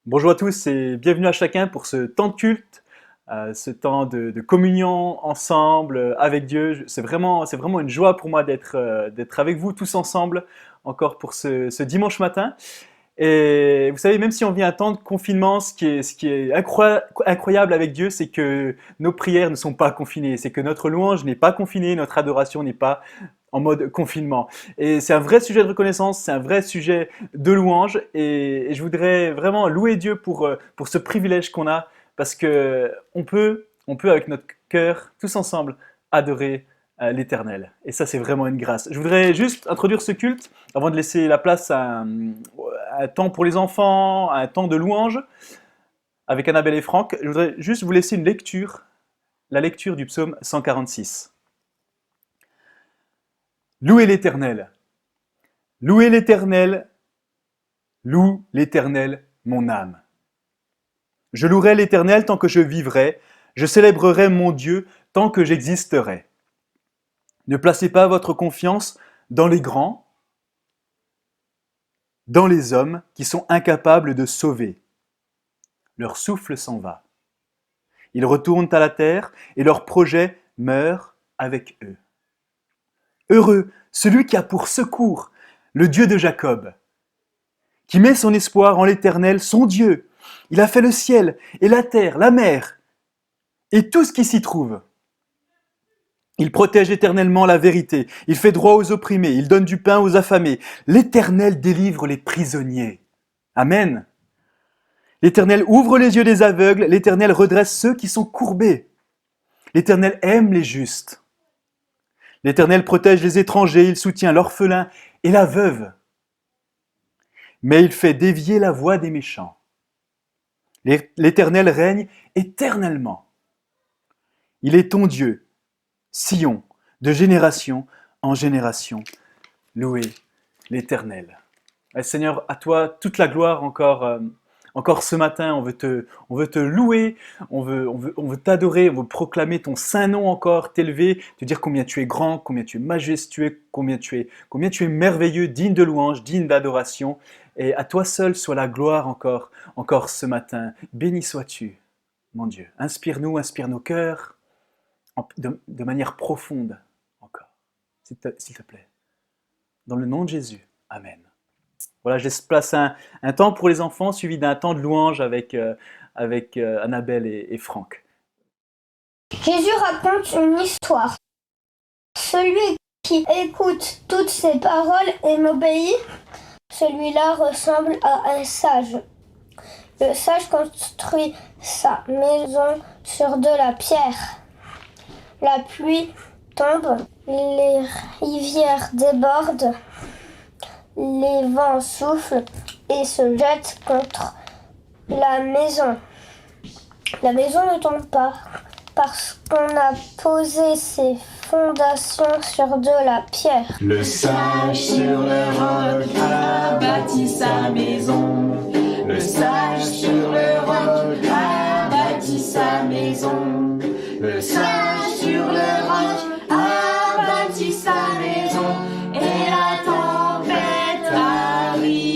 Bonjour à tous et bienvenue à chacun pour ce temps de culte, ce temps de communion ensemble avec Dieu. C'est vraiment une joie pour moi d'être avec vous tous ensemble encore pour ce dimanche matin. Et vous savez, même si on vit un temps de confinement, ce qui est incroyable avec Dieu, c'est que nos prières ne sont pas confinées, c'est que notre louange n'est pas confinée, notre adoration n'est pas en mode confinement. Et c'est un vrai sujet de reconnaissance, c'est un vrai sujet de louange, et je voudrais vraiment louer Dieu pour ce privilège qu'on a, parce que on peut avec notre cœur, tous ensemble, adorer l'Éternel. Et ça, c'est vraiment une grâce. Je voudrais juste introduire ce culte avant de laisser la place à un temps pour les enfants, un temps de louange avec Annabelle et Franck. Je voudrais juste vous laisser une lecture, la lecture du psaume 146. Louez l'Éternel, louez l'Éternel, loue l'Éternel, mon âme. Je louerai l'Éternel tant que je vivrai, je célébrerai mon Dieu tant que j'existerai. Ne placez pas votre confiance dans les grands, dans les hommes qui sont incapables de sauver. Leur souffle s'en va. Ils retournent à la terre et leur projet meurt avec eux. Heureux celui qui a pour secours le Dieu de Jacob, qui met son espoir en l'Éternel, son Dieu. Il a fait le ciel et la terre, la mer et tout ce qui s'y trouve. Il protège éternellement la vérité, il fait droit aux opprimés, il donne du pain aux affamés. L'Éternel délivre les prisonniers. Amen. L'Éternel ouvre les yeux des aveugles, l'Éternel redresse ceux qui sont courbés. L'Éternel aime les justes. L'Éternel protège les étrangers, il soutient l'orphelin et la veuve. Mais il fait dévier la voie des méchants. L'Éternel règne éternellement. Il est ton Dieu, Sion, de génération en génération. Louez l'Éternel. Seigneur, à toi toute la gloire encore ce matin. On veut te louer, on veut t'adorer, on veut proclamer ton saint nom encore, t'élever, te dire combien tu es grand, combien tu es majestueux, combien tu es merveilleux, digne de louange, digne d'adoration. Et à toi seul soit la gloire encore ce matin. Béni sois-tu, mon Dieu. Inspire-nous, inspire nos cœurs de manière profonde encore, s'il te plaît. Dans le nom de Jésus, Amen. Voilà, je laisse place à un temps pour les enfants, suivi d'un temps de louange avec Annabelle et Franck. Jésus raconte une histoire. Celui qui écoute toutes ses paroles et m'obéit, celui-là ressemble à un sage. Le sage construit sa maison sur de la pierre. La pluie tombe, les rivières débordent, les vents soufflent et se jettent contre la maison. La maison ne tombe pas parce qu'on a posé ses fondations sur de la pierre. Le sage sur le roc a bâti sa maison. Le sage sur le roc a bâti sa maison. Le sage sur le roc a bâti sa maison. Et la tempête arriva.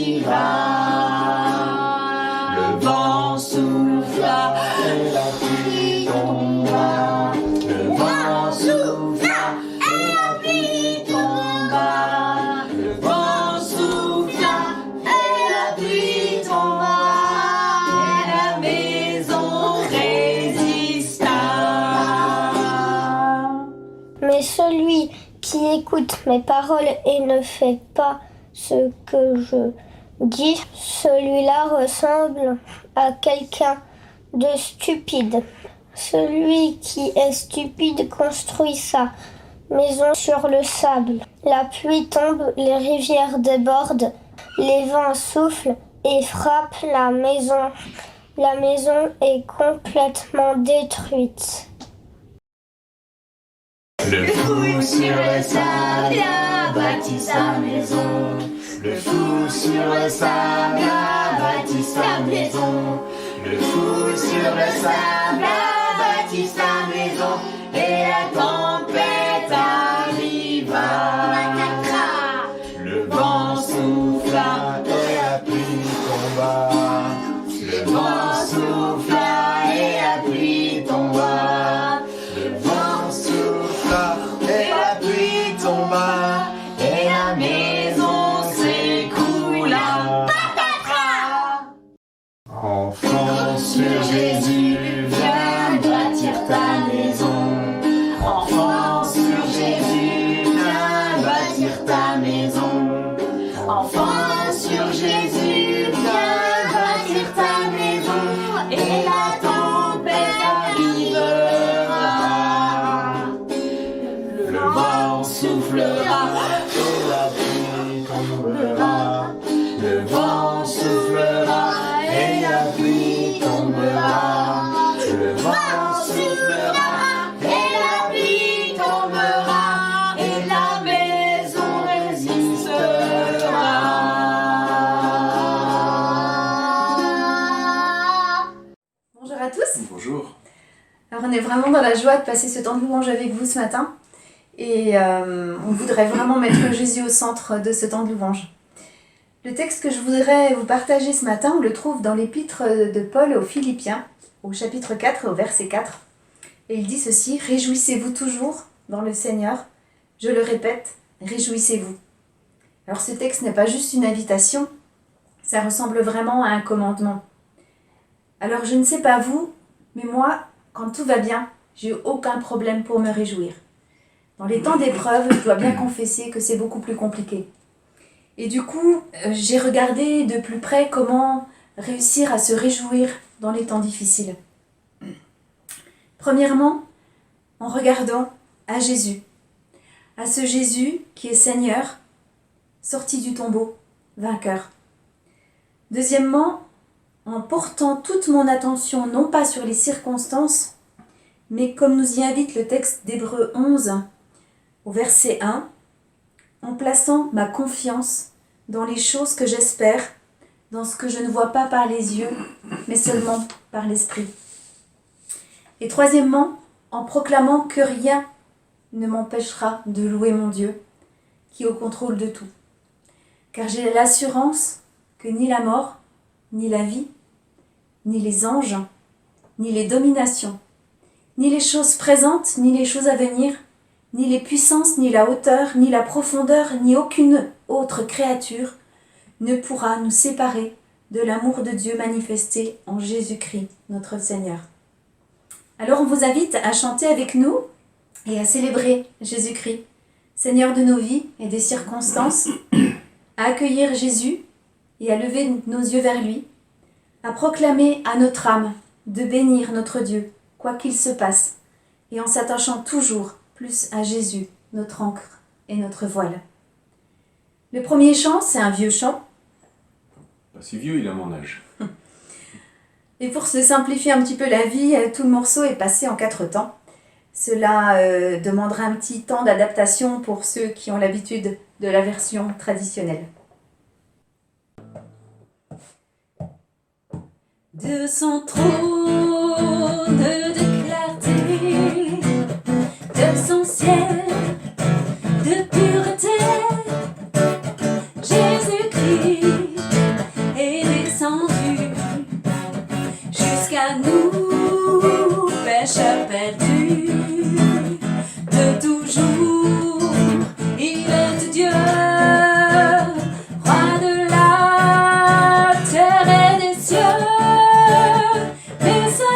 Le vent souffla et la pluie tomba. Le vent souffla et la pluie tomba. Le vent souffla et la pluie tomba. Et la maison résista. Mais celui qui écoute mes paroles et ne fait pas ce que je dis, celui-là ressemble à quelqu'un de stupide. Celui qui est stupide construit sa maison sur le sable. La pluie tombe, les rivières débordent, les vents soufflent et frappent la maison. La maison est complètement détruite. Le fou sur le sable a bâti sa maison. Le fou sur le sable a bâti sa maison. Le fou sur le sable a bâti sa maison. Et la tempête arriva. Le vent souffla et la pluie tomba. Le et la pluie tomba, et la maison s'écroula. Enfant sur Jésus, viens bâtir ta maison. Enfant sur Jésus, viens bâtir ta maison. Enfant sur Jésus, viens bâtir ta maison. Et la tempête arrivera. Le vent soufflera et la pluie tombera. Le vent soufflera et la pluie tombera. Le vent soufflera et la pluie tombera. Et la maison résistera. Bonjour à tous. Bonjour. Alors on est vraiment dans la joie de passer ce temps de louange avec vous ce matin. Et on voudrait vraiment mettre Jésus au centre de ce temps de louange. Le texte que je voudrais vous partager ce matin, on le trouve dans l'épître de Paul aux Philippiens, au chapitre 4 et au verset 4. Et il dit ceci: « Réjouissez-vous toujours dans le Seigneur. Je le répète, réjouissez-vous. » Alors ce texte n'est pas juste une invitation, ça ressemble vraiment à un commandement. Alors je ne sais pas vous, mais moi, quand tout va bien, j'ai aucun problème pour me réjouir. Dans les temps d'épreuve, je dois bien confesser que c'est beaucoup plus compliqué. Et du coup, j'ai regardé de plus près comment réussir à se réjouir dans les temps difficiles. Premièrement, en regardant à Jésus. À ce Jésus qui est Seigneur, sorti du tombeau, vainqueur. Deuxièmement, en portant toute mon attention non pas sur les circonstances, mais comme nous y invite le texte d'Hébreux 11, au verset 1, en plaçant ma confiance dans les choses que j'espère, dans ce que je ne vois pas par les yeux, mais seulement par l'esprit. Et troisièmement, en proclamant que rien ne m'empêchera de louer mon Dieu, qui est au contrôle de tout. Car j'ai l'assurance que ni la mort, ni la vie, ni les anges, ni les dominations, ni les choses présentes, ni les choses à venir, ni les puissances, ni la hauteur, ni la profondeur, ni aucune autre créature ne pourra nous séparer de l'amour de Dieu manifesté en Jésus-Christ, notre Seigneur. Alors on vous invite à chanter avec nous et à célébrer Jésus-Christ, Seigneur de nos vies et des circonstances, à accueillir Jésus et à lever nos yeux vers lui, à proclamer à notre âme de bénir notre Dieu, quoi qu'il se passe, et en s'attachant toujours plus à Jésus, notre ancre et notre voile. Le premier chant, c'est un vieux chant. Pas si vieux, il a mon âge. Et pour se simplifier un petit peu la vie, tout le morceau est passé en 4 temps. Cela demandera un petit temps d'adaptation pour ceux qui ont l'habitude de la version traditionnelle. De son trône de clarté, de son ciel de pureté, Jésus-Christ est descendu jusqu'à nous, pécheurs perdus. De toujours, il est Dieu, roi de la terre et des cieux. Mais ça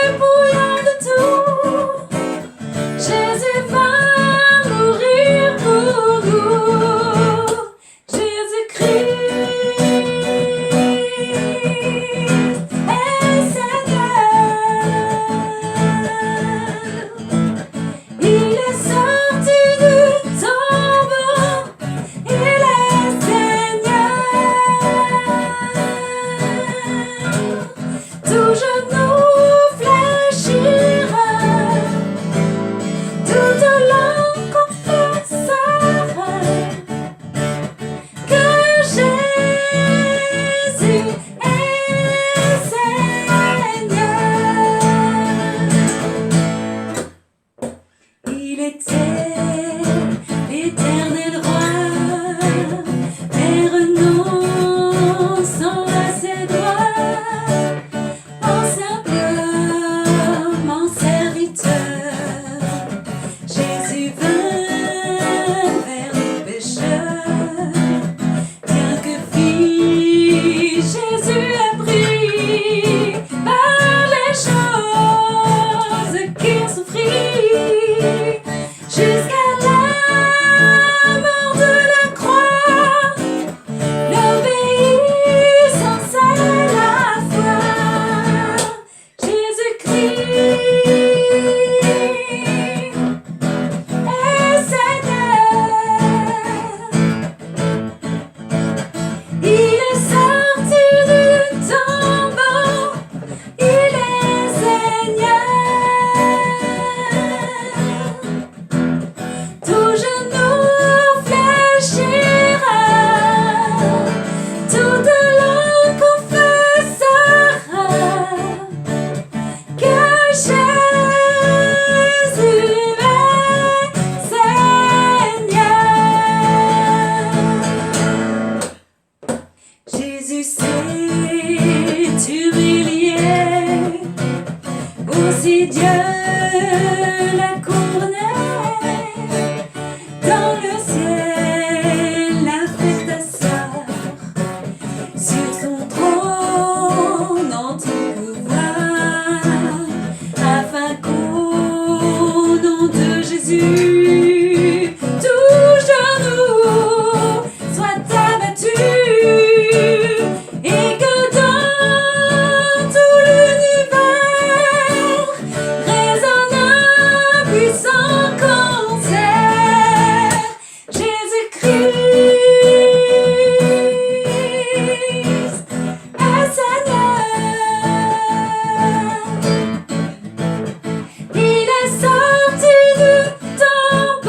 dépouillant de tout, Jésus va mourir pour nous. Jésus-Christ est Seigneur. Il est sorti du tombeau, il est Seigneur. Tout genou fléchira, toute langue confessera que Jésus est Seigneur. Il était l'éternel roi, mais renonçant à ses droits, en simple homme, en serviteur, Jésus vint vers nos pécheurs. Bien que fit, Jésus a pris par les choses qu'il souffrit jusqu'à la mort de la croix. L'obéissance à la foi. Jésus-Christ est Seigneur. Il est sorti du tombeau. Il est Seigneur. Tout genou fléchira, toute langue confessera que Jésus est Seigneur. Jésus s'est humilié, aussi Dieu l'a couronné. Dans le ciel, l'affectateur, sur son trône en tout pouvoir, afin qu'au nom de Jésus, tout genou soit abattu, et que dans tout l'univers résonne un puissant concert. Jésus-Christ est Seigneur. Il est sorti du tombeau.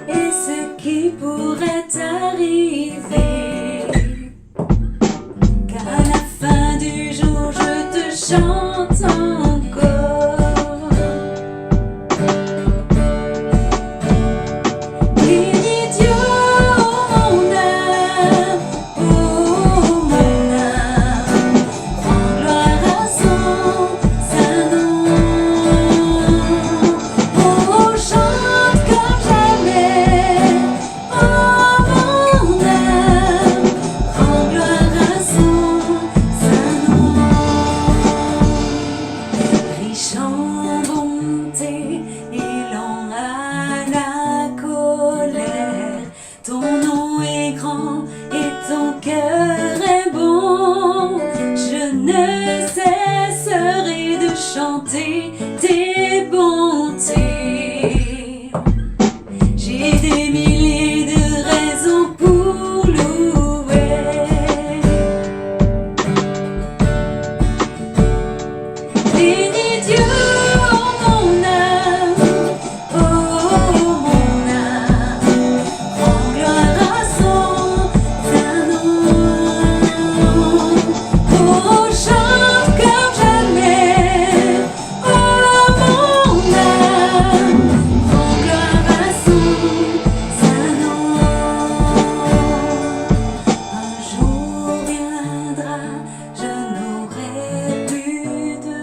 et ce qui pourrait arriver. Qu'à la fin du jour je te chante encore. Bénis Dieu, oh mon âme, oh mon âme, rends gloire à son saint nom. Oh, chante comme jamais, oh mon âme, rends gloire à son saint nom. Riche en bonté et lent à la colère, ton nom est grand et ton cœur est bon. Je ne cesserai de chanter tes bontés. J'ai des milliers de raisons pour louer. Bénis Dieu, oh mon âme, oh mon âme, rends gloire à son saint nom. Oh, chante comme jamais, oh mon âme, rends gloire à son saint nom. Un jour viendra, je n'aurai plus de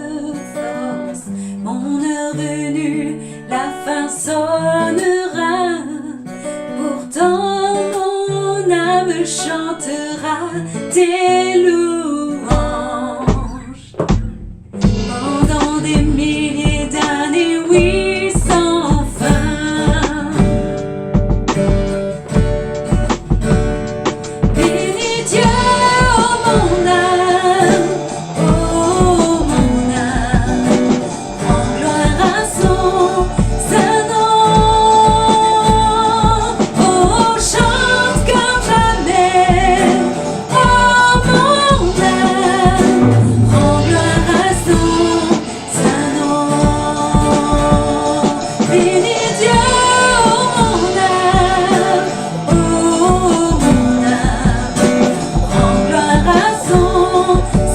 force. Mon heure venue, la fin sonnera. Pourtant mon âme chantera tes louanges. Pendant des milliers d'années, oui, sans fin. Bénis Dieu, oh mon âme, oh mon âme, rends gloire à son saint nom. Oh, chante comme jamais, oh mon âme, rends gloire à son saint nom. Bénis Dieu, oh mon âme, oh mon âme, rends gloire à son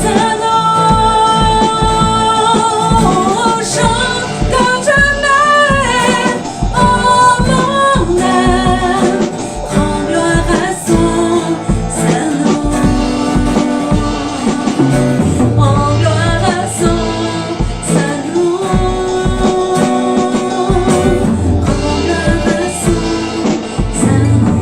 saint nom. Oh, chante comme jamais, oh mon âme, rends gloire à son saint nom. Rends gloire à son saint nom. Rends gloire à son saint nom.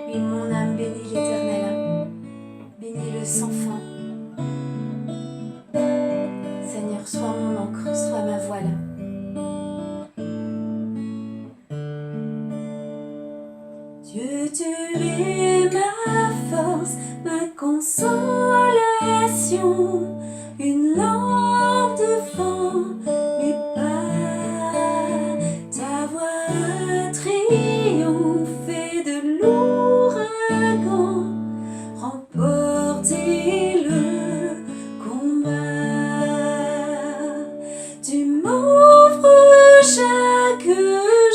Oui, mon âme bénit l'Éternel, bénis-le sans fin. Seigneur, sois mon ancre, sois ma voile. Dieu, tu es ma force, ma consolation, une lampe devant mes pas. Ta voix a triomphé de l'ouragan, remporté le combat. Tu m'offres chaque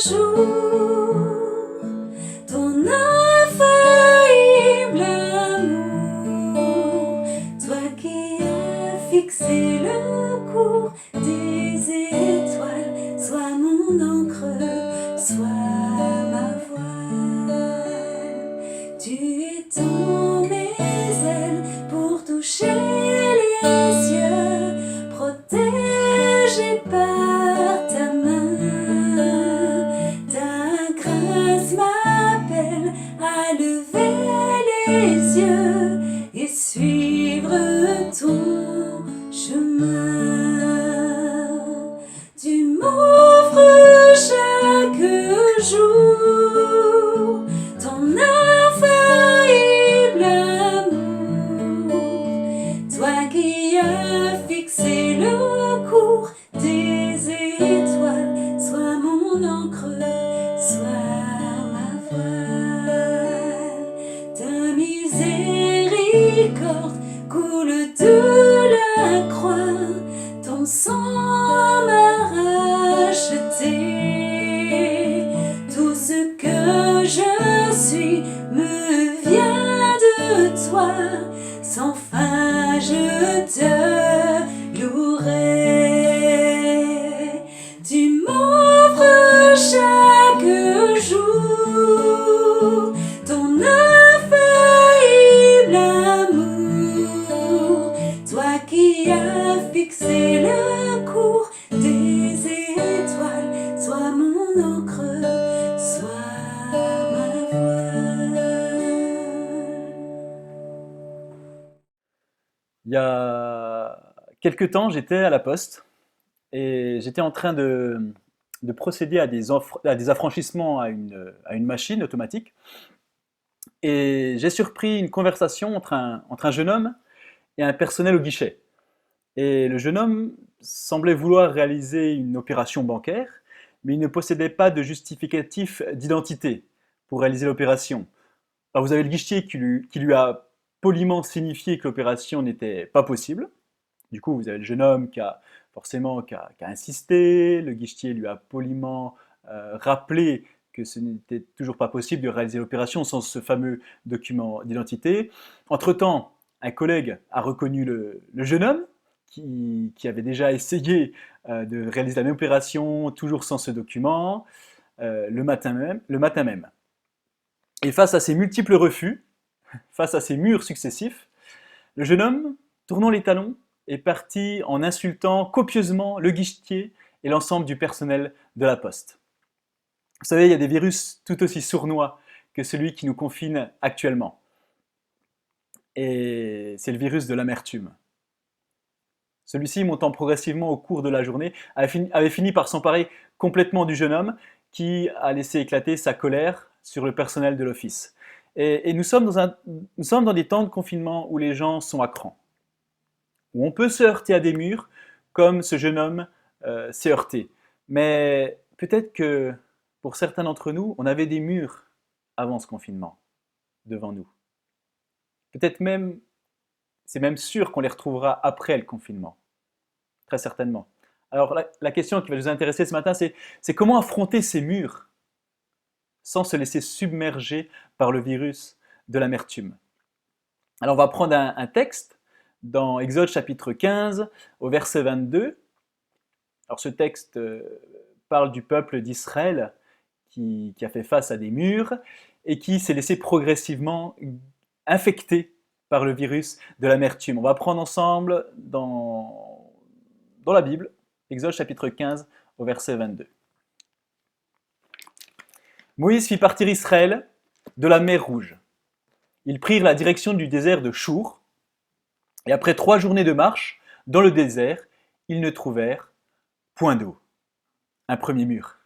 jour ton infaillible amour, toi qui as fixé le cours des étoiles, sois mon encre, sois ma voile. Tu étends mes ailes pour toucher les cieux, protégé par ta main. Ta grâce m'appelle à lever les yeux et suivre ton chemin. Tu m'offres chaque jour ton infaillible amour, toi qui as fixé le cours des étoiles, sois mon encre, sois ma voile. miséricorde coule de la croix, ton sang m'a racheté. Tout ce que je suis me vient de toi, sans fin je te louerai. Tu m'offres chaque jour ton infaillible amour, toi qui as fixé le cours des étoiles, sois mon encre, sois ma voile. Il y a quelque temps, j'étais à la poste et j'étais en train de procéder à des affranchissements à une machine automatique. Et j'ai surpris une conversation entre un jeune homme et un personnel au guichet. Et le jeune homme semblait vouloir réaliser une opération bancaire, mais il ne possédait pas de justificatif d'identité pour réaliser l'opération. Alors vous avez le guichetier qui lui a poliment signifié que l'opération n'était pas possible. Du coup, vous avez le jeune homme qui a insisté, le guichetier lui a poliment rappelé que ce n'était toujours pas possible de réaliser l'opération sans ce fameux document d'identité. Entre-temps, un collègue a reconnu le jeune homme qui avait déjà essayé de réaliser la même opération, toujours sans ce document, le matin même. Et face à ces multiples refus, face à ces murs successifs, le jeune homme, tournant les talons, est parti en insultant copieusement le guichetier et l'ensemble du personnel de la poste. Vous savez, il y a des virus tout aussi sournois que celui qui nous confine actuellement. Et c'est le virus de l'amertume. Celui-ci, montant progressivement au cours de la journée, avait fini par s'emparer complètement du jeune homme qui a laissé éclater sa colère sur le personnel de l'office. Et nous sommes dans des temps de confinement où les gens sont à cran, où on peut se heurter à des murs comme ce jeune homme s'est heurté. Mais peut-être que pour certains d'entre nous, on avait des murs avant ce confinement devant nous. Peut-être même, c'est même sûr qu'on les retrouvera après le confinement, très certainement. Alors la question qui va nous intéresser ce matin, c'est comment affronter ces murs sans se laisser submerger par le virus de l'amertume. Alors on va prendre un texte dans Exode chapitre 15 au verset 22. Alors ce texte parle du peuple d'Israël qui a fait face à des murs et qui s'est laissé progressivement infecté par le virus de l'amertume. On va prendre ensemble dans la Bible, Exode chapitre 15 au verset 22. Moïse fit partir Israël de la mer Rouge. Ils prirent la direction du désert de Chour, et après 3 journées de marche, dans le désert, ils ne trouvèrent point d'eau. Un premier mur.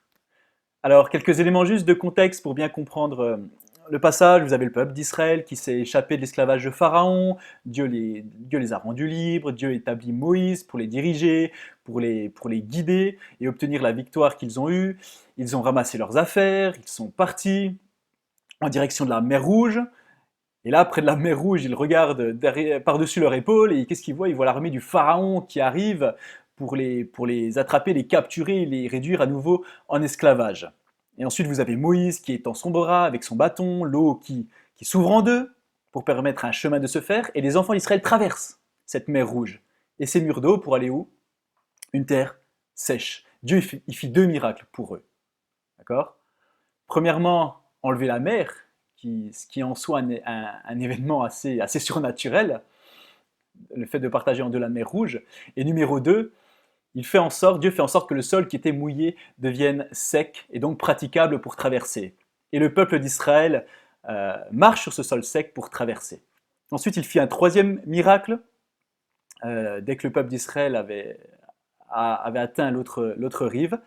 Alors, quelques éléments juste de contexte pour bien comprendre le passage. Vous avez le peuple d'Israël qui s'est échappé de l'esclavage de Pharaon. Dieu les a rendus libres. Dieu établit Moïse pour les diriger, pour les guider et obtenir la victoire qu'ils ont eue. Ils ont ramassé leurs affaires, ils sont partis en direction de la mer Rouge. Et là, près de la mer Rouge, ils regardent par-dessus leur épaule et qu'est-ce qu'ils voient? Ils voient l'armée du Pharaon qui arrive pour les attraper, les capturer et les réduire à nouveau en esclavage. Et ensuite, vous avez Moïse qui étend son bras avec son bâton, l'eau qui s'ouvre en deux pour permettre un chemin de se faire, et les enfants d'Israël traversent cette mer Rouge. Et ces murs d'eau pour aller où? Une terre sèche. Dieu il fit 2 miracles pour eux. D'accord? Premièrement, enlever la mer, ce qui est en soi un événement assez surnaturel, le fait de partager en deux la mer Rouge. Et numéro 2, Dieu fait en sorte que le sol qui était mouillé devienne sec et donc praticable pour traverser. Et le peuple d'Israël marche sur ce sol sec pour traverser. Ensuite, il fit un 3e miracle. Dès que le peuple d'Israël avait atteint l'autre rive,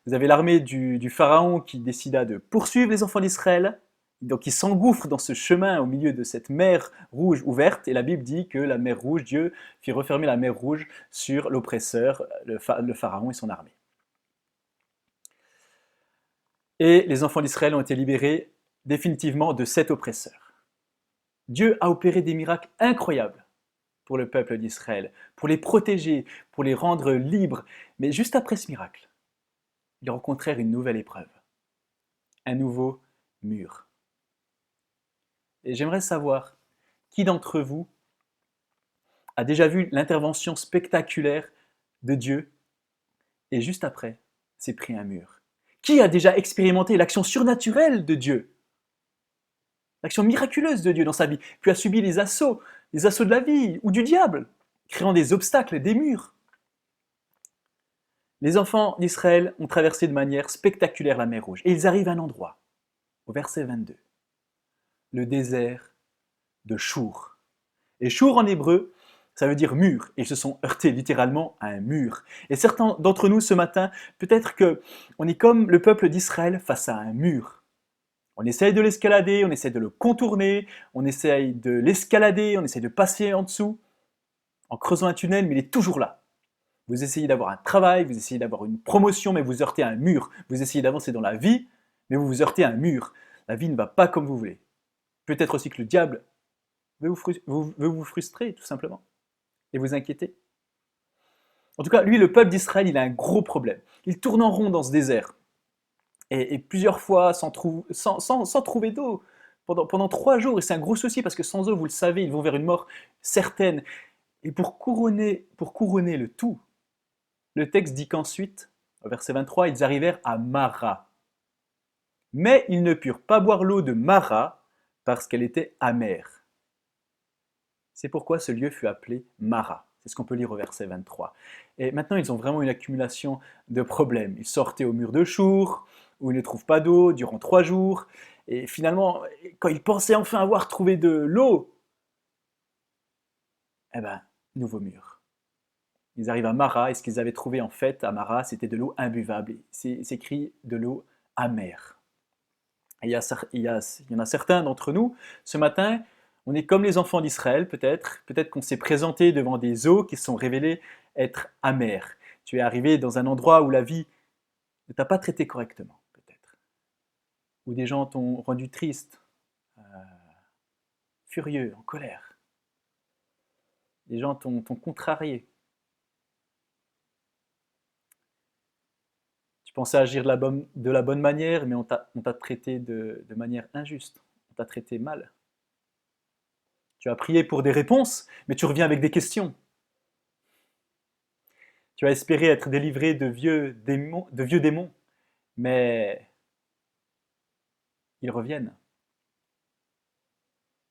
vous avez l'armée du Pharaon qui décida de poursuivre les enfants d'Israël. Donc ils s'engouffrent dans ce chemin au milieu de cette mer Rouge ouverte, et la Bible dit que la mer Rouge, Dieu fit refermer la mer Rouge sur l'oppresseur, le Pharaon et son armée. Et les enfants d'Israël ont été libérés définitivement de cet oppresseur. Dieu a opéré des miracles incroyables pour le peuple d'Israël, pour les protéger, pour les rendre libres. Mais juste après ce miracle, ils rencontrèrent une nouvelle épreuve, un nouveau mur. Et j'aimerais savoir qui d'entre vous a déjà vu l'intervention spectaculaire de Dieu et juste après s'est pris un mur. Qui a déjà expérimenté l'action surnaturelle de Dieu, l'action miraculeuse de Dieu dans sa vie, puis a subi les assauts de la vie ou du diable, créant des obstacles, des murs. Les enfants d'Israël ont traversé de manière spectaculaire la mer Rouge et ils arrivent à un endroit, au verset 22, le désert de Chour. Et Chour en hébreu, ça veut dire mur, et ils se sont heurtés littéralement à un mur. Et certains d'entre nous ce matin, peut-être qu'on est comme le peuple d'Israël face à un mur. On essaye de l'escalader, on essaye de le contourner, on essaye de l'escalader, on essaye de passer en dessous, en creusant un tunnel, mais il est toujours là. Vous essayez d'avoir un travail, vous essayez d'avoir une promotion, mais vous heurtez à un mur. Vous essayez d'avancer dans la vie, mais vous vous heurtez à un mur. La vie ne va pas comme vous voulez. Peut-être aussi que le diable veut vous frustrer, tout simplement, et vous inquiéter. En tout cas, lui, le peuple d'Israël, il a un gros problème. Il tourne en rond dans ce désert. Et plusieurs fois sans trouver d'eau. Pendant 3 jours, et c'est un gros souci, parce que sans eau, vous le savez, ils vont vers une mort certaine. Et pour couronner le tout, le texte dit qu'ensuite, au verset 23, ils arrivèrent à Mara. Mais ils ne purent pas boire l'eau de Mara, parce qu'elle était amère. C'est pourquoi ce lieu fut appelé Mara. C'est ce qu'on peut lire au verset 23. Et maintenant, ils ont vraiment une accumulation de problèmes. Ils sortaient au mur de Chour, où ils ne trouvent pas d'eau durant 3 jours. Et finalement, quand ils pensaient enfin avoir trouvé de l'eau, eh ben, nouveau mur. Ils arrivent à Mara, et ce qu'ils avaient trouvé en fait à Mara, c'était de l'eau imbuvable. C'est écrit de l'eau amère. Et il y en a certains d'entre nous, ce matin, on est comme les enfants d'Israël peut-être qu'on s'est présenté devant des eaux qui se sont révélées être amères. Tu es arrivé dans un endroit où la vie ne t'a pas traité correctement, peut-être. Où des gens t'ont rendu triste, furieux, en colère. Des gens t'ont contrarié. Tu pensais agir de la bonne manière, mais on t'a traité de manière injuste. On t'a traité mal. Tu as prié pour des réponses, mais tu reviens avec des questions. Tu as espéré être délivré de vieux démons, mais ils reviennent.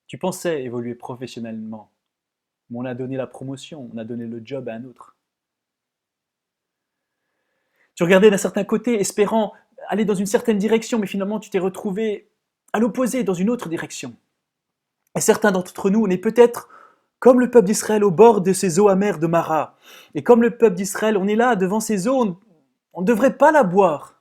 Tu pensais évoluer professionnellement, mais on a donné la promotion, on a donné le job à un autre. Tu regardais d'un certain côté, espérant aller dans une certaine direction, mais finalement tu t'es retrouvé à l'opposé, dans une autre direction. Et certains d'entre nous, on est peut-être comme le peuple d'Israël au bord de ces eaux amères de Mara. Et comme le peuple d'Israël, on est là devant ces eaux, on ne devrait pas la boire.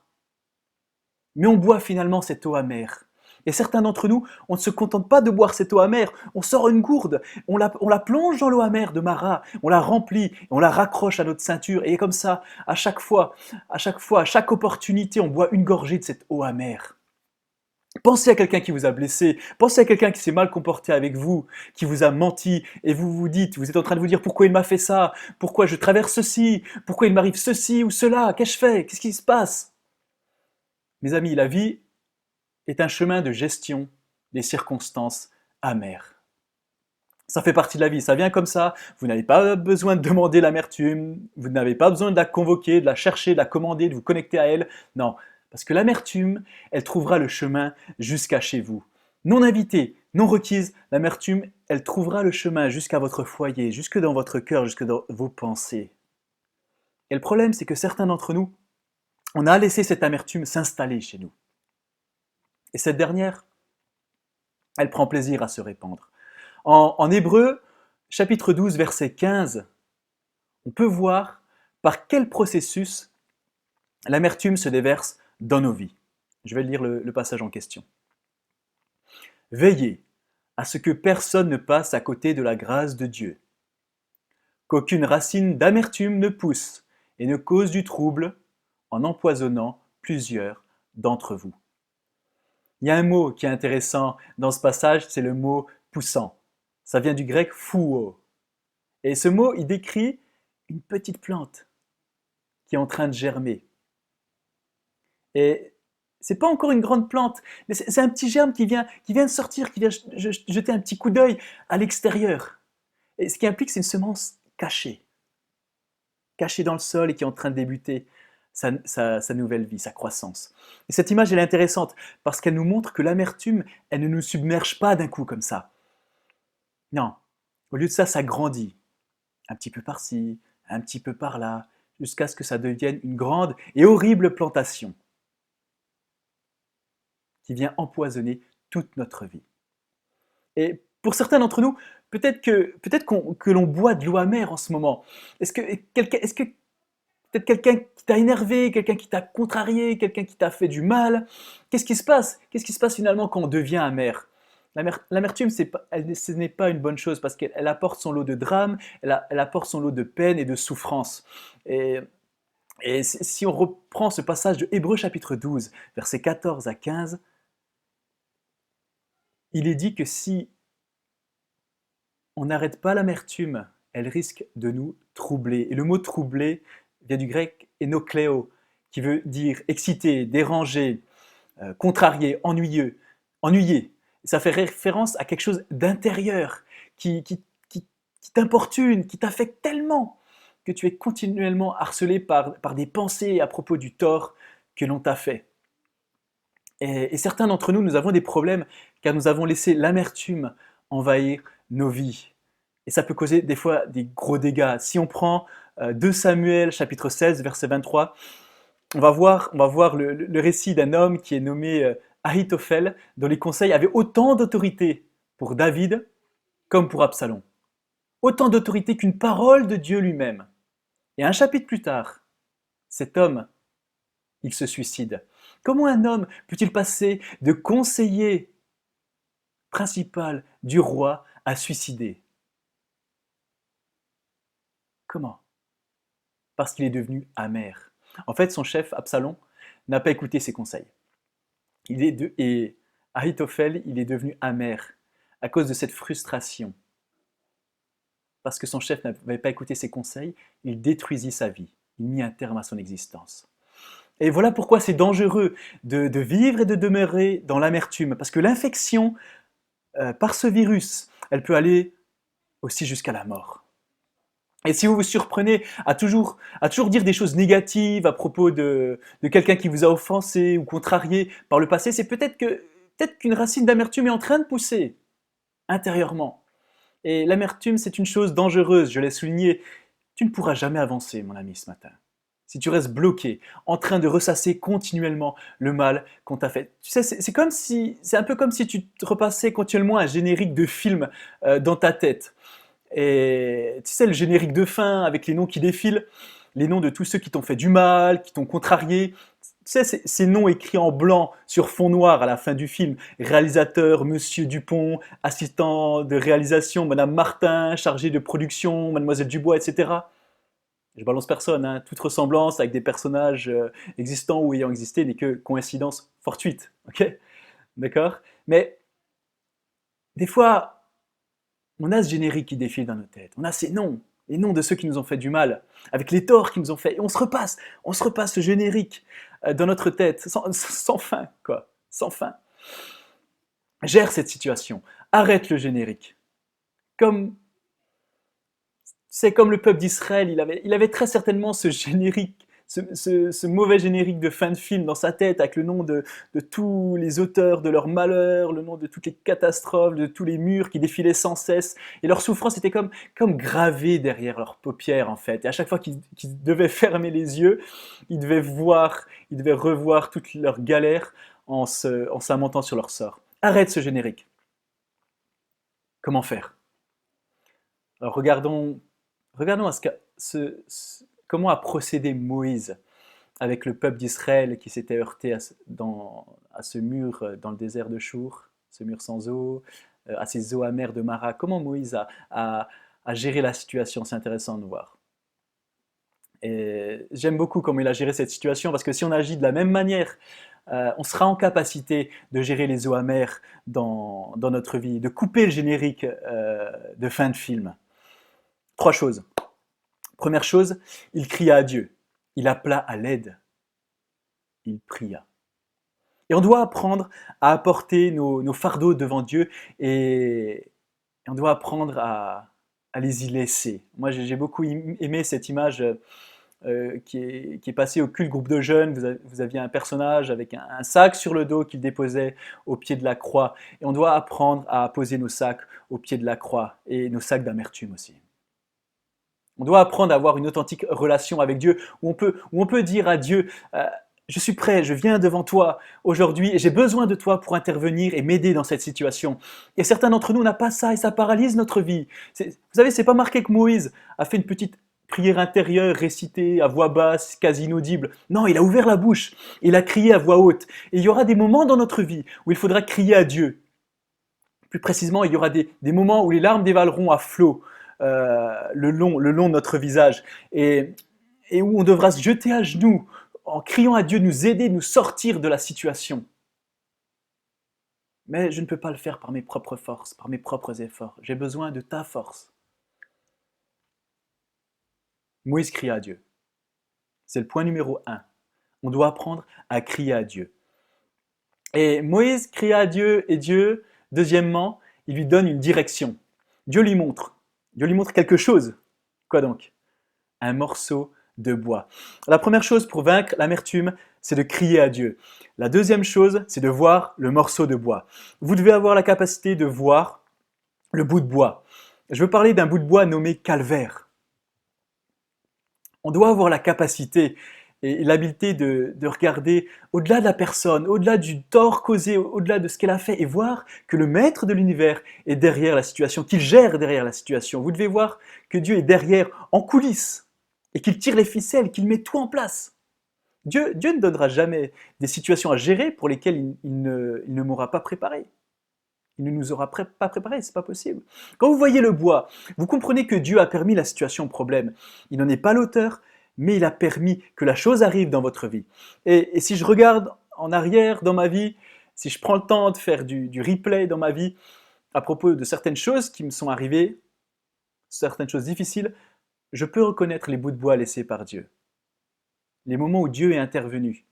Mais on boit finalement cette eau amère. Et certains d'entre nous, on ne se contente pas de boire cette eau amère, on sort une gourde, on la plonge dans l'eau amère de Mara, on la remplit, on la raccroche à notre ceinture, et comme ça, à chaque opportunité, on boit une gorgée de cette eau amère. Pensez à quelqu'un qui vous a blessé, pensez à quelqu'un qui s'est mal comporté avec vous, qui vous a menti, et vous êtes en train de vous dire pourquoi il m'a fait ça, pourquoi je traverse ceci, pourquoi il m'arrive ceci ou cela, qu'est-ce que je fais, qu'est-ce qui se passe? Mes amis, la vie est un chemin de gestion des circonstances amères. Ça fait partie de la vie, ça vient comme ça, vous n'avez pas besoin de demander l'amertume, vous n'avez pas besoin de la convoquer, de la chercher, de la commander, de vous connecter à elle, non. Parce que l'amertume, elle trouvera le chemin jusqu'à chez vous. Non invitée, non requise, l'amertume, elle trouvera le chemin jusqu'à votre foyer, jusque dans votre cœur, jusque dans vos pensées. Et le problème, c'est que certains d'entre nous, on a laissé cette amertume s'installer chez nous. Et cette dernière, elle prend plaisir à se répandre. En Hébreu, chapitre 12, verset 15, on peut voir par quel processus l'amertume se déverse dans nos vies. Je vais lire le passage en question. Veillez à ce que personne ne passe à côté de la grâce de Dieu, qu'aucune racine d'amertume ne pousse et ne cause du trouble en empoisonnant plusieurs d'entre vous. Il y a un mot qui est intéressant dans ce passage, c'est le mot poussant. Ça vient du grec fouo. Et ce mot, il décrit une petite plante qui est en train de germer. Et c'est pas encore une grande plante, mais c'est un petit germe qui vient de sortir, qui vient jeter un petit coup d'œil à l'extérieur. Et ce qui implique, c'est une semence cachée dans le sol et qui est en train de débuter sa nouvelle vie, sa croissance. Et cette image, elle est intéressante parce qu'elle nous montre que l'amertume, elle ne nous submerge pas d'un coup comme ça. Non, au lieu de ça, ça grandit. Un petit peu par-ci, un petit peu par-là, jusqu'à ce que ça devienne une grande et horrible plantation qui vient empoisonner toute notre vie. Et pour certains d'entre nous, que l'on boit de l'eau amère en ce moment. Est-ce que peut-être quelqu'un qui t'a énervé, quelqu'un qui t'a contrarié, quelqu'un qui t'a fait du mal? Qu'est-ce qui se passe? Qu'est-ce qui se passe finalement quand on devient amer? L'amertume, ce n'est pas une bonne chose parce qu'elle apporte son lot de drame, elle apporte son lot de peine et de souffrance. Et, et si on reprend ce passage de Hébreux chapitre 12, versets 14 à 15, il est dit que si on n'arrête pas l'amertume, elle risque de nous troubler. Et le mot troubler vient du grec enokléo, qui veut dire excité, dérangé, contrarié, ennuyé. Ça fait référence à quelque chose d'intérieur qui t'importune, qui t'affecte tellement que tu es continuellement harcelé par des pensées à propos du tort que l'on t'a fait. Et certains d'entre nous, nous avons des problèmes car nous avons laissé l'amertume envahir nos vies. Et ça peut causer des fois des gros dégâts. Si on prend 2 Samuel chapitre 16 verset 23, on va voir le récit d'un homme qui est nommé Ahitophel, dont les conseils avaient autant d'autorité pour David comme pour Absalom. Autant d'autorité qu'une parole de Dieu lui-même. Et un chapitre plus tard, cet homme, il se suicide. Comment un homme peut-il passer de conseiller principal du roi à suicider? Comment? Parce qu'il est devenu amer. En fait, son chef, Absalom, n'a pas écouté ses conseils. Et Ahitophel, il est devenu amer à cause de cette frustration. Parce que son chef n'avait pas écouté ses conseils, il détruisit sa vie. Il mit un terme à son existence. Et voilà pourquoi c'est dangereux de vivre et de demeurer dans l'amertume. Parce que l'infection par ce virus, elle peut aller aussi jusqu'à la mort. Et si vous vous surprenez à toujours dire des choses négatives à propos de quelqu'un qui vous a offensé ou contrarié par le passé, c'est peut-être qu'une racine d'amertume est en train de pousser intérieurement. Et l'amertume, c'est une chose dangereuse, je l'ai souligné. Tu ne pourras jamais avancer, mon ami, ce matin. Si tu restes bloqué, en train de ressasser continuellement le mal qu'on t'a fait. Tu sais, c'est un peu comme si tu te repassais continuellement un générique de film dans ta tête. Et tu sais, le générique de fin avec les noms qui défilent, les noms de tous ceux qui t'ont fait du mal, qui t'ont contrarié. Tu sais, ces noms écrits en blanc sur fond noir à la fin du film. Réalisateur, Monsieur Dupont, assistant de réalisation, Madame Martin, chargé de production, Mademoiselle Dubois, etc. Je balance personne, hein. Toute ressemblance avec des personnages existants ou ayant existé n'est que coïncidence fortuite. Ok? D'accord? Mais des fois, on a ce générique qui défile dans nos têtes. On a ces noms, les noms de ceux qui nous ont fait du mal, avec les torts qu'ils nous ont fait. Et on se repasse ce générique dans notre tête, sans fin, quoi, sans fin. Gère cette situation, arrête le générique. C'est comme le peuple d'Israël, il avait très certainement ce générique, ce mauvais générique de fin de film dans sa tête avec le nom de tous les auteurs de leur malheur, le nom de toutes les catastrophes, de tous les murs qui défilaient sans cesse. Et leur souffrance était comme gravée derrière leurs paupières en fait. Et à chaque fois qu'ils devaient fermer les yeux, ils devaient revoir toutes leurs galères en se lamentant sur leur sort. Arrête ce générique. Comment faire? Alors regardons comment a procédé Moïse avec le peuple d'Israël qui s'était heurté à ce mur dans le désert de Chour, ce mur sans eau, à ces eaux amères de Mara. Comment Moïse a géré la situation? C'est intéressant de voir. Et j'aime beaucoup comment il a géré cette situation parce que si on agit de la même manière on sera en capacité de gérer les eaux amères dans notre vie, de couper le générique de fin de film. 3 choses. Première chose, il cria à Dieu. Il appela à l'aide. Il pria. Et on doit apprendre à apporter nos fardeaux devant Dieu et on doit apprendre à les y laisser. Moi, j'ai beaucoup aimé cette image qui est passée au culte groupe de jeunes. Vous aviez un personnage avec un sac sur le dos qu'il déposait au pied de la croix. Et on doit apprendre à poser nos sacs au pied de la croix et nos sacs d'amertume aussi. On doit apprendre à avoir une authentique relation avec Dieu où on peut dire à Dieu je suis prêt, je viens devant toi aujourd'hui et j'ai besoin de toi pour intervenir et m'aider dans cette situation. Et certains d'entre nous n'ont pas ça et ça paralyse notre vie. Vous savez, c'est pas marqué que Moïse a fait une petite prière intérieure récitée à voix basse, quasi inaudible. Non, il a ouvert la bouche, il a crié à voix haute. Et il y aura des moments dans notre vie où il faudra crier à Dieu. Plus précisément, il y aura des moments où les larmes dévaleront à flot le long de notre visage et où on devra se jeter à genoux en criant à Dieu de nous aider, de nous sortir de la situation. Mais je ne peux pas le faire par mes propres forces, par mes propres efforts. J'ai besoin de ta force. Moïse cria à Dieu. C'est le point numéro 1. On doit apprendre à crier à Dieu. Et Moïse cria à Dieu et Dieu, deuxièmement, il lui donne une direction. Dieu lui montre quelque chose. Quoi donc? Un morceau de bois. La première chose pour vaincre l'amertume, c'est de crier à Dieu. La deuxième chose, c'est de voir le morceau de bois. Vous devez avoir la capacité de voir le bout de bois. Je veux parler d'un bout de bois nommé calvaire. On doit avoir la capacité et l'habileté de regarder au-delà de la personne, au-delà du tort causé, au-delà de ce qu'elle a fait et voir que le maître de l'univers est derrière la situation, qu'il gère derrière la situation. Vous devez voir que Dieu est derrière, en coulisses, et qu'il tire les ficelles, qu'il met tout en place. Dieu ne donnera jamais des situations à gérer pour lesquelles il ne m'aura pas préparé. Il ne nous aura pas préparé, c'est pas possible. Quand vous voyez le bois, vous comprenez que Dieu a permis la situation problème. Il n'en est pas l'auteur, mais il a permis que la chose arrive dans votre vie. Et si je regarde en arrière dans ma vie, si je prends le temps de faire du replay dans ma vie, à propos de certaines choses qui me sont arrivées, certaines choses difficiles, je peux reconnaître les bouts de bois laissés par Dieu. Les moments où Dieu est intervenu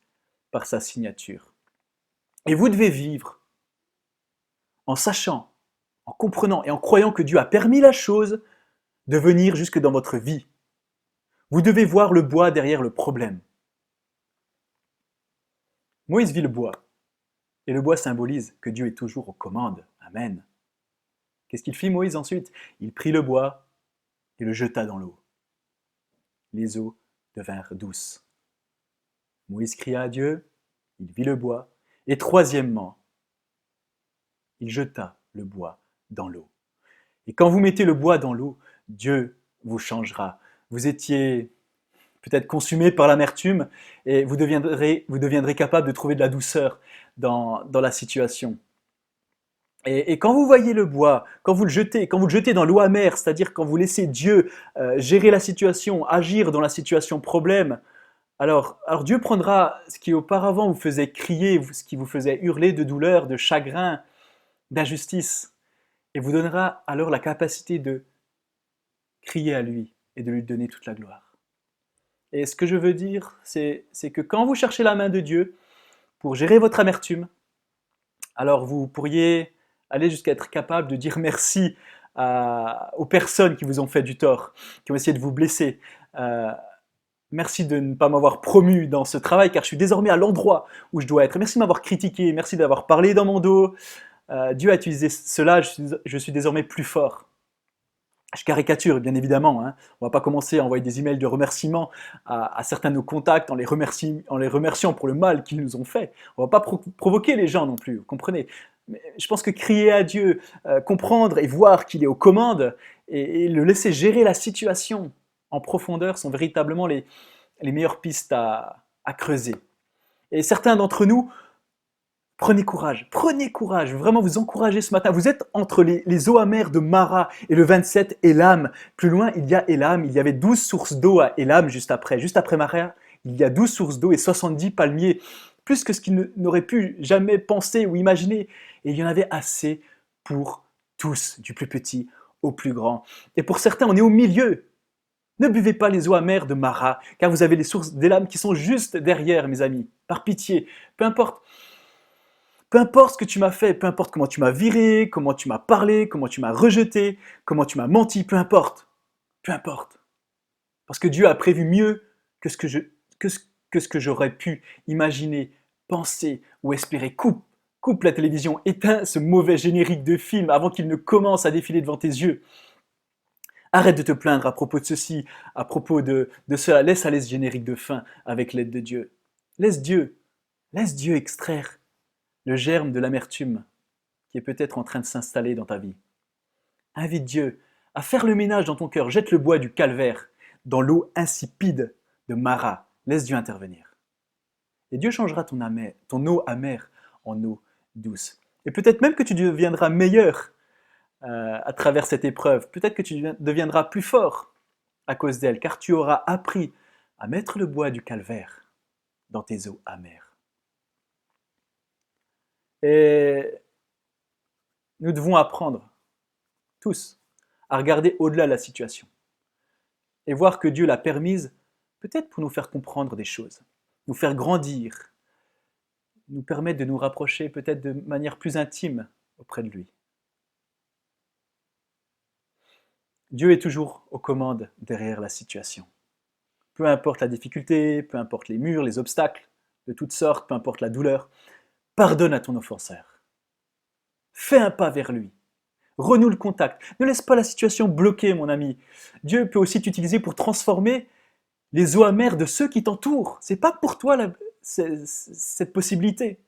par sa signature. Et vous devez vivre en sachant, en comprenant et en croyant que Dieu a permis la chose de venir jusque dans votre vie. Vous devez voir le bois derrière le problème. Moïse vit le bois. Et le bois symbolise que Dieu est toujours aux commandes. Amen. Qu'est-ce qu'il fit Moïse ensuite? Il prit le bois et le jeta dans l'eau. Les eaux devinrent douces. Moïse cria à Dieu, il vit le bois, et troisièmement, il jeta le bois dans l'eau. Et quand vous mettez le bois dans l'eau, Dieu vous changera. Vous étiez peut-être consumé par l'amertume et vous deviendrez capable de trouver de la douceur dans la situation. Et quand vous voyez le bois, quand vous le jetez dans l'eau amère, c'est-à-dire quand vous laissez Dieu gérer la situation, agir dans la situation problème, alors Dieu prendra ce qui auparavant vous faisait crier, ce qui vous faisait hurler de douleur, de chagrin, d'injustice, et vous donnera alors la capacité de crier à lui et de lui donner toute la gloire. Et ce que je veux dire, c'est que quand vous cherchez la main de Dieu pour gérer votre amertume, alors vous pourriez aller jusqu'à être capable de dire merci aux personnes qui vous ont fait du tort, qui ont essayé de vous blesser. Merci de ne pas m'avoir promu dans ce travail, car je suis désormais à l'endroit où je dois être. Merci de m'avoir critiqué, merci d'avoir parlé dans mon dos. Dieu a utilisé cela, je suis désormais plus fort. Je caricature, bien évidemment. On ne va pas commencer à envoyer des emails de remerciements à certains de nos contacts en les remerciant pour le mal qu'ils nous ont fait. On ne va pas provoquer les gens non plus, vous comprenez. Mais je pense que crier à Dieu, comprendre et voir qu'il est aux commandes et le laisser gérer la situation en profondeur sont véritablement les meilleures pistes à creuser. Et certains d'entre nous, prenez courage, je veux vraiment vous encourager ce matin. Vous êtes entre les eaux amères de Mara et le 27 Élam. Plus loin, il y a Élam. Il y avait 12 sources d'eau à Élam juste après. Juste après Mara, il y a 12 sources d'eau et 70 palmiers plus que ce qu'ils n'auraient pu jamais penser ou imaginer. Et il y en avait assez pour tous, du plus petit au plus grand. Et pour certains, on est au milieu. Ne buvez pas les eaux amères de Mara, car vous avez les sources d'Élam qui sont juste derrière, mes amis. Par pitié, peu importe ce que tu m'as fait, peu importe comment tu m'as viré, comment tu m'as parlé, comment tu m'as rejeté, comment tu m'as menti, peu importe. Peu importe. Parce que Dieu a prévu mieux que ce que j'aurais pu imaginer, penser ou espérer. Coupe la télévision, éteins ce mauvais générique de film avant qu'il ne commence à défiler devant tes yeux. Arrête de te plaindre à propos de ceci, à propos de cela. Laisse aller ce générique de fin avec l'aide de Dieu. Laisse Dieu extraire le germe de l'amertume qui est peut-être en train de s'installer dans ta vie. Invite Dieu à faire le ménage dans ton cœur. Jette le bois du calvaire dans l'eau insipide de Mara. Laisse Dieu intervenir. Et Dieu changera ton eau amère en eau douce. Et peut-être même que tu deviendras meilleur à travers cette épreuve. Peut-être que tu deviendras plus fort à cause d'elle, car tu auras appris à mettre le bois du calvaire dans tes eaux amères. Et nous devons apprendre, tous, à regarder au-delà de la situation et voir que Dieu l'a permise peut-être pour nous faire comprendre des choses, nous faire grandir, nous permettre de nous rapprocher peut-être de manière plus intime auprès de lui. Dieu est toujours aux commandes derrière la situation. Peu importe la difficulté, peu importe les murs, les obstacles de toutes sortes, peu importe la douleur, pardonne à ton offenseur. Fais un pas vers lui. Renoue le contact. Ne laisse pas la situation bloquer, mon ami. Dieu peut aussi t'utiliser pour transformer les eaux amères de ceux qui t'entourent. Ce n'est pas pour toi cette possibilité.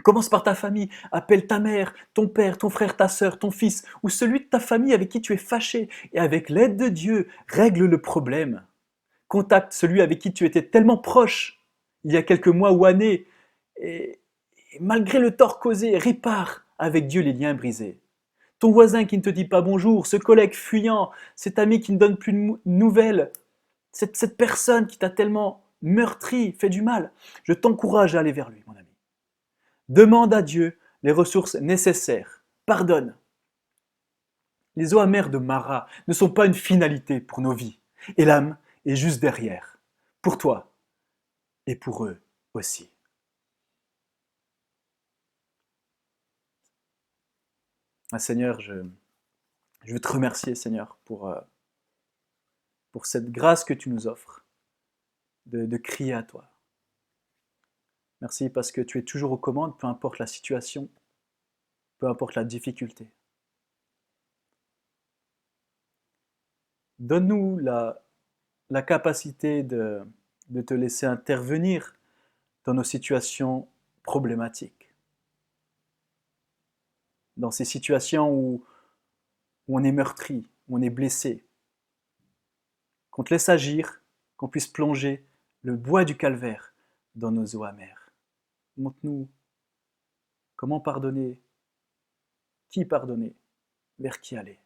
Commence par ta famille. Appelle ta mère, ton père, ton frère, ta sœur, ton fils ou celui de ta famille avec qui tu es fâché. Et avec l'aide de Dieu, règle le problème. Contacte celui avec qui tu étais tellement proche il y a quelques mois ou années. Et malgré le tort causé, répare avec Dieu les liens brisés. Ton voisin qui ne te dit pas bonjour, ce collègue fuyant, cet ami qui ne donne plus de nouvelles, cette personne qui t'a tellement meurtri, fait du mal, je t'encourage à aller vers lui, mon ami. Demande à Dieu les ressources nécessaires. Pardonne. Les eaux amères de Mara ne sont pas une finalité pour nos vies. Et l'âme est juste derrière, pour toi et pour eux aussi. Ah, Seigneur, je veux te remercier, Seigneur, pour cette grâce que tu nous offres de crier à toi. Merci parce que tu es toujours aux commandes, peu importe la situation, peu importe la difficulté. Donne-nous la capacité de te laisser intervenir dans nos situations problématiques. Dans ces situations où on est meurtri, où on est blessé. Qu'on te laisse agir, qu'on puisse plonger le bois du calvaire dans nos eaux amères. Montre-nous comment pardonner, qui pardonner, vers qui aller.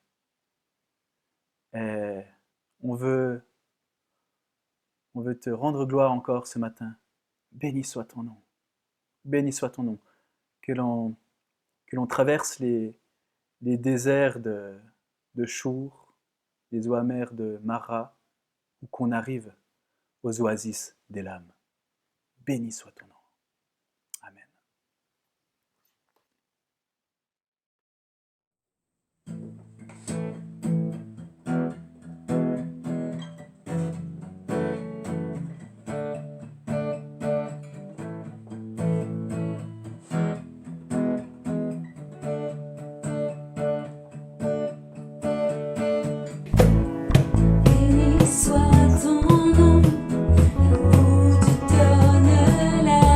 Et on veut te rendre gloire encore ce matin. Béni soit ton nom. Béni soit ton nom. Que l'on traverse les déserts de Chour, les eaux amères de Mara, ou qu'on arrive aux oasis d'Élam. Béni soit ton nom. Amen. Béni soit ton nom, où tu donnes la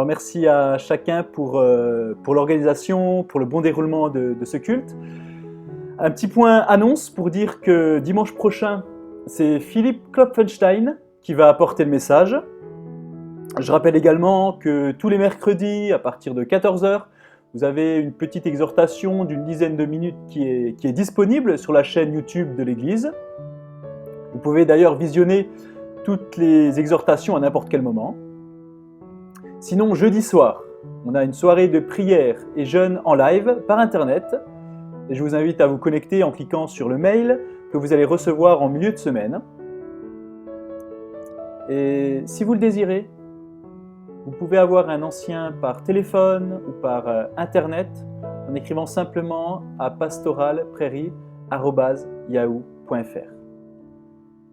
merci à chacun pour l'organisation, pour le bon déroulement de ce culte. Un petit point annonce pour dire que dimanche prochain, c'est Philippe Klopfenstein qui va apporter le message. Je rappelle également que tous les mercredis, à partir de 14 h, vous avez une petite exhortation d'une dizaine de minutes qui est disponible sur la chaîne YouTube de l'Église. Vous pouvez d'ailleurs visionner toutes les exhortations à n'importe quel moment. Sinon, jeudi soir, on a une soirée de prière et jeûne en live par Internet. Et je vous invite à vous connecter en cliquant sur le mail que vous allez recevoir en milieu de semaine. Et si vous le désirez, vous pouvez avoir un ancien par téléphone ou par Internet en écrivant simplement à pastoralprairie@yahoo.fr.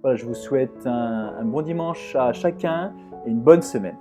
Voilà, je vous souhaite un bon dimanche à chacun et une bonne semaine.